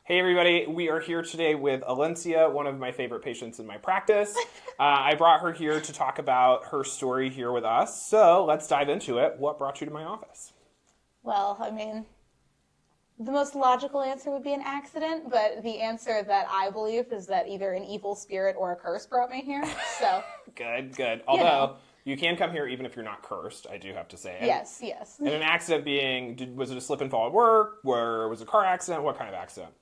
Hey everybody, we are here today with Alencia, one of my favorite patients in my practice. I brought her here to talk about her story here with us. So let's dive into it. What brought you to my office? Well, I mean, the most logical answer would be an accident, but the answer that I believe is that either an evil spirit or a curse brought me here. So, Good. you know, Although, you can come here even if you're not cursed, I do have to say. yes. And an accident being, was it a slip and fall at work? Or was it a car accident? What kind of accident?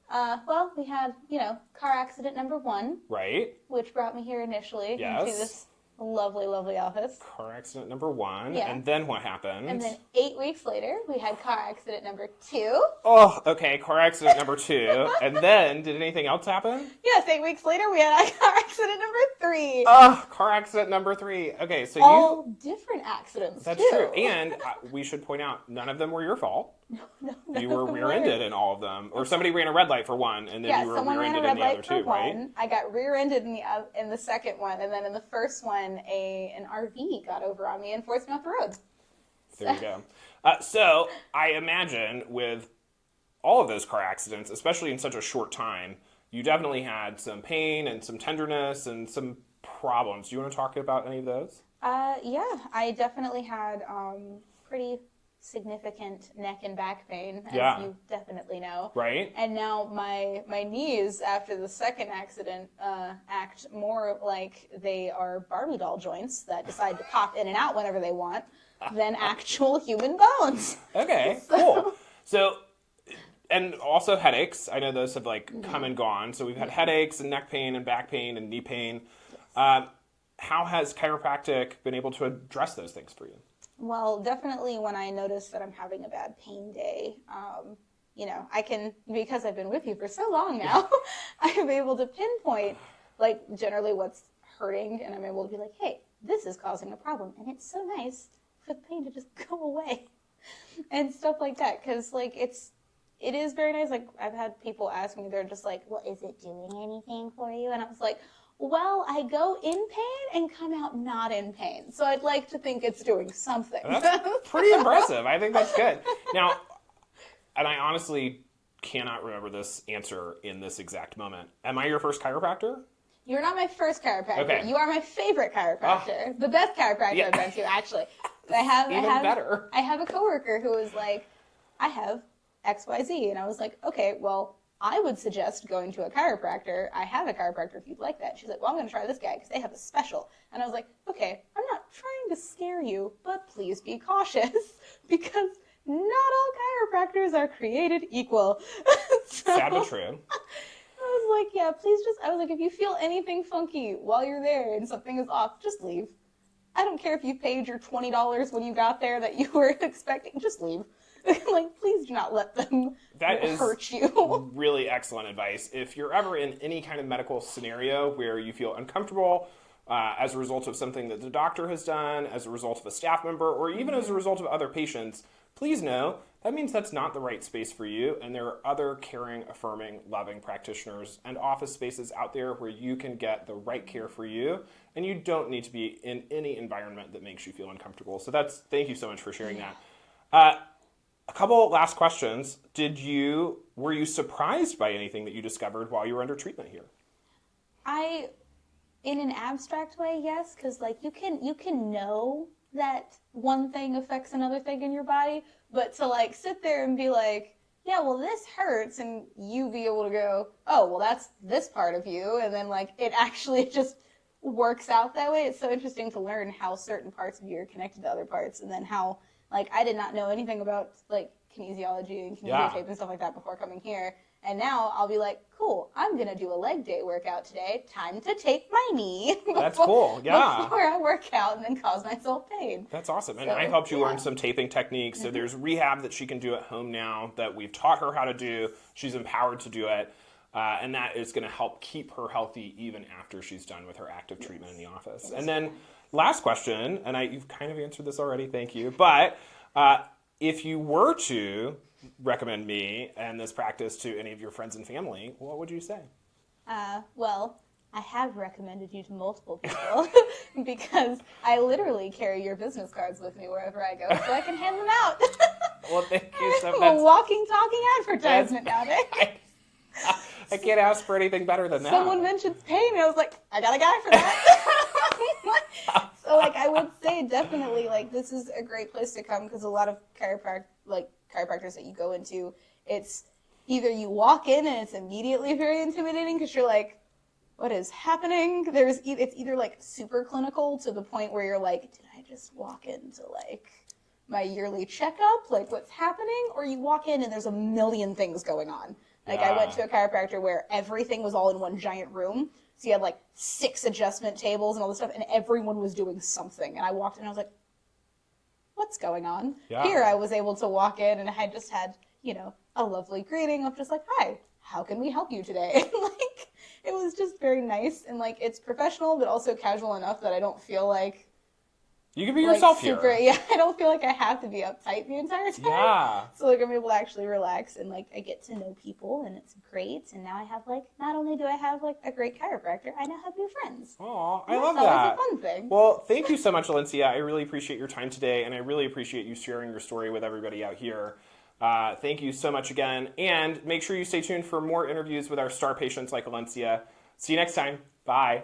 Well, we had, car accident number one, Right? which brought me here initially into Yes. this lovely office. Car accident number one. Yeah. And then what happened? And then 8 weeks later, we had car accident number two. Oh, okay, car accident number two. And then, did anything else happen? Yes, 8 weeks later, we had car accident number three. Oh, car accident number three. Okay, so All different accidents, That's too. true. And we should point out, none of them were your fault. No, You were rear-ended in all of them. Or somebody ran a red light for one, and then you were someone ran a rear-ended red in the other light for two, right? one. I got rear-ended in the second one, and then in the first one, an RV got over on me and forced me off the road. There you go. So I imagine with all of those car accidents, especially in such a short time, you definitely had some pain and some tenderness and some problems. Do you want to talk about any of those? Yeah, I definitely had pretty significant neck and back pain, as you definitely know. Right. And now my knees, after the second accident, act more like they are Barbie doll joints that decide to pop in and out whenever they want than actual human bones. Okay, cool. So, and also headaches. I know those have come and gone. So we've had headaches and neck pain and back pain and knee pain. How has chiropractic been able to address those things for you? Well, definitely when I notice that I'm having a bad pain day, I can, because I've been with you for so long now, I'm able to pinpoint, generally what's hurting, and I'm able to be like, hey, this is causing a problem, and it's so nice for the pain to just go away, and stuff like that, because, it is very nice. I've had people ask me, they're just like, well, is it doing anything for you? And I was like, well, I go in pain and come out not in pain. So I'd like to think it's doing something. That's pretty impressive. I think that's good. Now, and I honestly cannot remember this answer in this exact moment. Am I your first chiropractor? You're not my first chiropractor. Okay. You are my favorite chiropractor. The best chiropractor I've been to, actually. Better. I have a coworker who was like, I have XYZ. And I was like, okay, well, I would suggest going to a chiropractor. I have a chiropractor if you'd like that. She's like, well, I'm going to try this guy because they have a special. And I was like, okay, I'm not trying to scare you, but please be cautious because not all chiropractors are created equal. Sad but true. I was like, yeah, I was like, if you feel anything funky while you're there and something is off, just leave. I don't care if you paid your $20 when you got there that you were expecting, just leave. Please do not let them hurt you. Really excellent advice. If you're ever in any kind of medical scenario where you feel uncomfortable as a result of something that the doctor has done, as a result of a staff member, or even as a result of other patients, please know that means that's not the right space for you, and there are other caring, affirming, loving practitioners and office spaces out there where you can get the right care for you, and you don't need to be in any environment that makes you feel uncomfortable. So thank you so much for sharing that. A couple last questions. Were you surprised by anything that you discovered while you were under treatment here? In an abstract way, yes, because you can know that one thing affects another thing in your body, but to sit there and be like, yeah, well, this hurts, and you be able to go, oh, well, that's this part of you, and then it actually just works out that way. It's so interesting to learn how certain parts of you are connected to other parts, and then how I did not know anything about kinesiology and kinesiotapes and stuff like that before coming here. And now I'll be like, cool, I'm going to do a leg day workout today. Time to tape my knee. That's cool, yeah. Before I work out and then cause myself pain. That's awesome. And I helped you learn some taping techniques. So there's rehab that she can do at home now that we've taught her how to do. She's empowered to do it. And that is going to help keep her healthy even after she's done with her active treatment in the office. And then last question, and you've kind of answered this already, thank you. But if you were to recommend me and this practice to any of your friends and family, what would you say? Well, I have recommended you to multiple people because I literally carry your business cards with me wherever I go so I can hand them out. Well, thank you so much. I'm a walking, talking advertisement nowadays. I can't ask for anything better than that. Someone mentioned pain, and I was like, I got a guy for that. So, like, I would say definitely, like, this is a great place to come because a lot of chiropractors that you go into, it's either you walk in and it's immediately very intimidating because you're like, what is happening? It's either like super clinical to the point where you're like, did I just walk into like my yearly checkup? Like, what's happening? Or you walk in and there's a million things going on. Like, I went to a chiropractor where everything was all in one giant room. So you had like 6 adjustment tables and all this stuff, and everyone was doing something. And I walked in and I was like, what's going on? Yeah. Here I was able to walk in and I just had, a lovely greeting of just like, hi, how can we help you today? And like, it was just very nice. And like, it's professional, but also casual enough that I don't feel like you can be yourself super, here. Yeah, I don't feel like I have to be uptight the entire time. Yeah. So like I'm able to actually relax and like I get to know people and it's great. And now I have like not only do I have like a great chiropractor, I now have new friends. Oh, I love That's always that. a fun thing. Well, thank you so much, Alencia. I really appreciate your time today, and I really appreciate you sharing your story with everybody out here. Thank you so much again, and make sure you stay tuned for more interviews with our star patients like Alencia. See you next time. Bye.